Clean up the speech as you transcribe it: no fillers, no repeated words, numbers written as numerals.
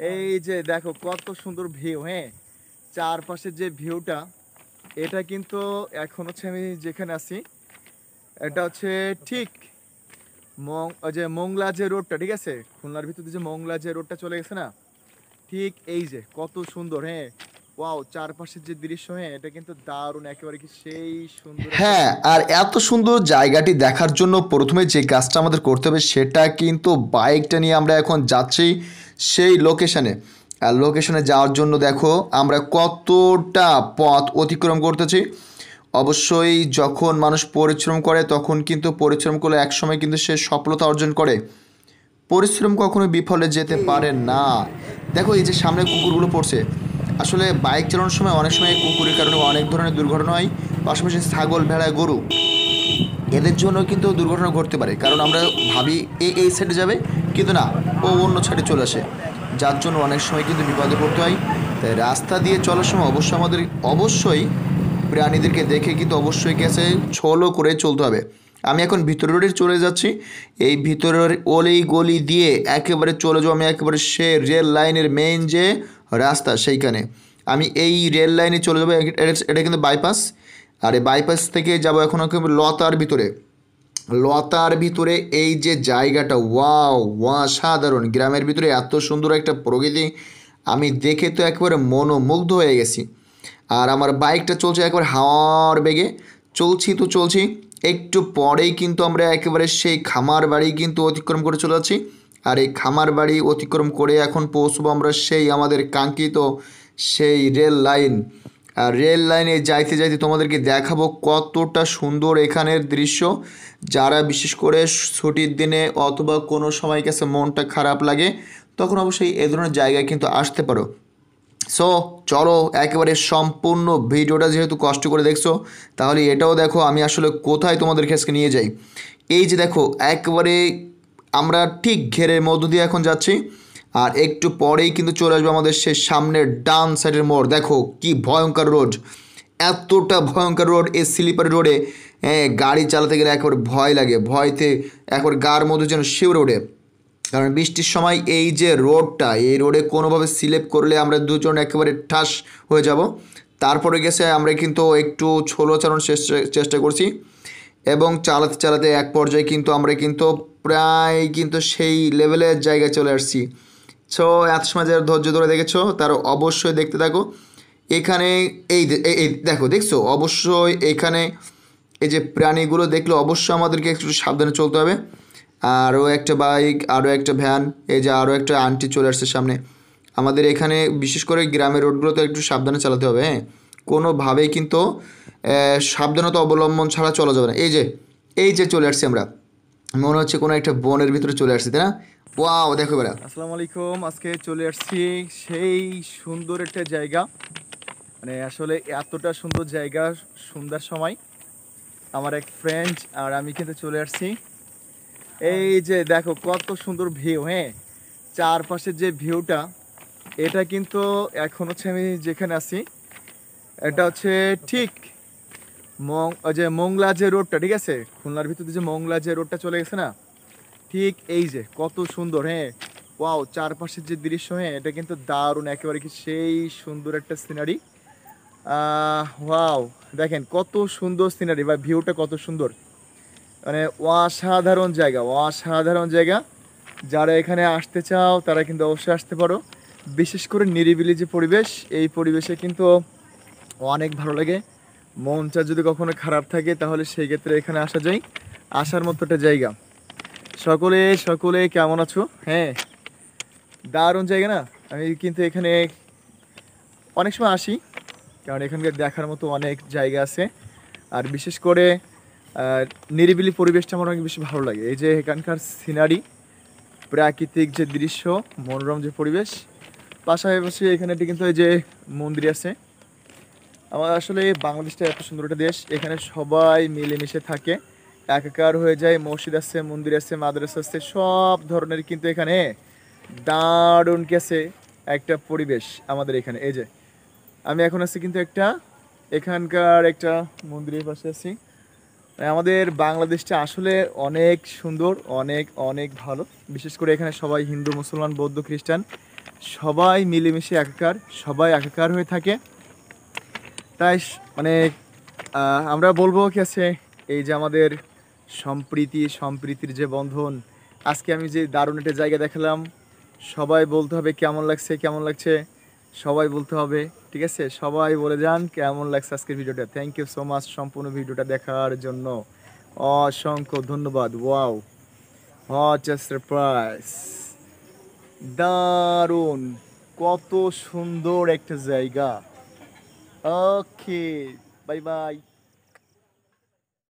এই যে দেখো কত সুন্দর ভিউ। হ্যাঁ, চারপাশের যে ভিউটা, এটা কিন্তু এখন হচ্ছে আমি যেখানে আছি, এটা হচ্ছে ঠিক ওই যে মোংলা যে রোডটা, ঠিক আছে, খুলনার ভিতরে যে মোংলা যে রোডটা চলে গেছে না, ঠিক এই যে কত সুন্দর। হ্যাঁ, ওয়াও, চারপাশের যে দৃশ্য, হ্যাঁ এটা কিন্তু দারুণ, একেবারে কি সেই সুন্দর একটা হ্যাঁ, দৃশ্য। আর এত সুন্দর জায়গাটি দেখার জন্য প্রথমে যে কাজটা আমাদের করতে হবে সেটা কিন্তু বাইকটা নিয়ে আমরা এখন যাচ্ছি সেই লোকেশনে। আর লোকেশনে যাওয়ার জন্য দেখো আমরা কতটা পথ অতিক্রম করতেছি। অবশ্যই যখন মানুষ পরিশ্রম করে তখন কিন্তু পরিশ্রম করলে একসময় কিন্তু সে সফলতা অর্জন করে। পরিশ্রম কখনো বিফলে যেতে পারে না। দেখো এই যে সামনে কুকুরগুলো পড়ছে, আসলে বাইক চালানোর সময় অনেক সময় এই কুকুরের কারণে অনেক ধরনের দুর্ঘটনা হয়। পাশাপাশি ছাগল, ভেড়া, গরু, এদের জন্য কিন্তু দুর্ঘটনা ঘটতে পারে, কারণ আমরা ভাবি এই সাইডে যাবে, কিন্তু না, ও অন্য সাইডে চলে আসে, যার জন্য অনেক সময় কিন্তু বিপদে পড়তে হয়। তাই রাস্তা দিয়ে চলার সময় অবশ্যই প্রাণীদেরকে দেখে কিন্তু অবশ্যই গেছে ছলো করে চলতে হবে। আমি এখন ভিতর রোডে চলে যাচ্ছি। এই ভিতরের অলি গলি দিয়ে একেবারে চলে যাবো আমি একেবারে সে রেল লাইনের মেইন যে রাস্তা সেইখানে। আমি এই রেল লাইনে চলে যাবো। এটা কিন্তু বাইপাস। আর এই বাইপাস থেকে যাবো এখন একেবারে লতার ভিতরে। লতার ভিতরে এই যে জায়গাটা, ওয়াও, অসাধারণ! গ্রামের ভিতরে এত সুন্দর একটা প্রকৃতি আমি দেখে তো একেবারে মনোমুগ্ধ হয়ে গেছি। আর আমার বাইকটা চলছে একবার হাওয়ার বেগে। চলছি তো চলছি, একটু পরেই কিন্তু আমরা একেবারে সেই খামার বাড়ি কিন্তু অতিক্রম করে চলে যাচ্ছি। আর এই খামার বাড়ি অতিক্রম করে এখন পৌঁছবো আমরা সেই আমাদের কাঙ্ক্ষিত সেই রেল লাইন। আর রেল লাইনে যাইতে যাইতে তোমাদেরকে দেখাবো কতটা সুন্দর এখানের দৃশ্য। যারা বিশেষ করে ছুটির দিনে অথবা কোনো সময় কাছে মনটা খারাপ লাগে তখন অবশ্যই এ ধরনের জায়গায় কিন্তু আসতে পারো। সো চলো একেবারে সম্পূর্ণ ভিডিওটা যেহেতু কষ্ট করে দেখছো, তাহলে এটাও দেখো আমি আসলে কোথায় তোমাদেরকে আজকে নিয়ে যাই। এই যে দেখো একেবারে আমরা ঠিক ঘেরের মধ্য দিয়ে এখন যাচ্ছি। আর একটু পরেই কিন্তু চলে আসবে আমাদের সে সামনের ডান সাইডের মোড়। দেখো কি ভয়ঙ্কর রোড, এতটা ভয়ঙ্কর রোড! এই স্লিপার রোডে গাড়ি চালাতে গেলে একেবারে ভয় লাগে, ভয়তে একবারে গার মধ্যে যেন শিউরে ওঠে। কারণ বৃষ্টির সময় এই যে রোডটা, এই রোডে কোনোভাবে স্লিপ করলে আমরা দুজন একেবারে ঠাস হয়ে যাব। তারপরে গেছে আমরা কিন্তু একটু ছোলো চালানোর চেষ্টা করছি, এবং চালাতে চালাতে এক পর্যায়ে কিন্তু আমরা কিন্তু প্রায় কিন্তু সেই লেভেলের জায়গায় চলে আসছি। সো এত সময় যারা ধৈর্য ধরে দেখেছো তারা অবশ্যই দেখতে থাকো। এখানে এই দেখছো অবশ্যই এখানে এই যে প্রাণীগুলো দেখলে অবশ্যই আমাদেরকে একটু সাবধানে চলতে হবে। আরও একটা বাইক, আরও একটা ভ্যান, এই যে আরও একটা আন্টি চলে আসছে সামনে। আমাদের এখানে বিশেষ করে গ্রামের রোডগুলোতে একটু সাবধানে চালাতে হবে। হ্যাঁ, কোনোভাবেই কিন্তু সাবধানতা অবলম্বন ছাড়া চলা যাবে না। এই যে চলে আসছি আমরা, মনে হচ্ছে কোনো একটা বনের ভিতরে চলে আসছি, তাই না? ওয়াও, দেখো এবার। আসসালামু আলাইকুম, আজকে চলে আসছি সেই সুন্দর একটা জায়গা। মানে আসলে এতটা সুন্দর জায়গা, সন্ধ্যার সময় আমার এক ফ্রেন্ড আর আমি কিন্তু চলে আসছি। এই যে দেখো কত সুন্দর ভিউ। হ্যাঁ, চারপাশের যে ভিউটা, এটা কিন্তু এখন হচ্ছে আমি যেখানে আছি, এটা হচ্ছে ঠিক ওই যে মোংলা যে রোডটা, ঠিক আছে, খুলনার ভিতরে যে মোংলা যে রোডটা চলে গেছে না, ঠিক এই যে কত সুন্দর। হ্যাঁ, ওয়াও, চারপাশের যে দৃশ্য, হ্যাঁ এটা কিন্তু দারুণ, একেবারে কি সেই সুন্দর একটা সিনারি। ওয়াও, দেখেন কত সুন্দর সিনারি বা ভিউটা কত সুন্দর। মানে অসাধারণ জায়গা, অসাধারণ জায়গা। যারা এখানে আসতে চাও তারা কিন্তু অবশ্যই আসতে পারো। বিশেষ করে নিরিবিলি যে পরিবেশ, এই পরিবেশে কিন্তু অনেক ভালো লাগে। মনটা যদি কখনো খারাপ থাকে তাহলে সেই ক্ষেত্রে এখানে আসা যায়, আসার মতো একটা জায়গা। সকলে সকলে কেমন আছো? হ্যাঁ, দারুণ জায়গা না? আমি কিন্তু এখানে অনেক সময় আসি, কারণ এখানকার দেখার মতো অনেক জায়গা আছে। আর বিশেষ করে নিরিবিলি পরিবেশটা আমার অনেক বেশি ভালো লাগে। এই যে এখানকার সিনারি, প্রাকৃতিক যে দৃশ্য, মনোরম যে পরিবেশ, পাশাপাশি এখানে একটি কিন্তু এই যে মন্দির আছে। আমার আসলে বাংলাদেশটা এত সুন্দর একটা দেশ, এখানে সবাই মিলেমিশে থাকে, একাকার হয়ে যায়। মসজিদ আছে, মন্দির আছে, মাদ্রাসা আছে, সব ধরনের কিন্তু এখানে দারুণ গেছে একটা পরিবেশ আমাদের এখানে। এই যে আমি এখন আছি কিন্তু একটা এখানকার একটা মন্দিরের পাশে আছি। আমাদের বাংলাদেশটা আসলে অনেক সুন্দর, অনেক অনেক ভালো। বিশেষ করে এখানে সবাই হিন্দু, মুসলমান, বৌদ্ধ, খ্রিস্টান সবাই মিলেমিশে একাকার, সবাই একাকার হয়ে থাকে। তাই মানে আমরা বলবো কি আছে, এই যে আমাদের সম্প্রীতির যে বন্ধন, আজকে আমি যে দারুণ একটা জায়গা দেখালাম, সবাই বলতে হবে কেমন লাগছে, কেমন লাগছে, সবাই বলতে হবে, ঠিক আছে? সবাই বলে যান কেমন লাগছে আজকের ভিডিওটা। থ্যাংক ইউ সো মাচ সম্পূর্ণ ভিডিওটা দেখার জন্য, অসংখ্য ধন্যবাদ। ওয়াও, হোয়াট আ সারপ্রাইজ, দারুণ, কত সুন্দর একটা জায়গা। ওকে, বাই বাই।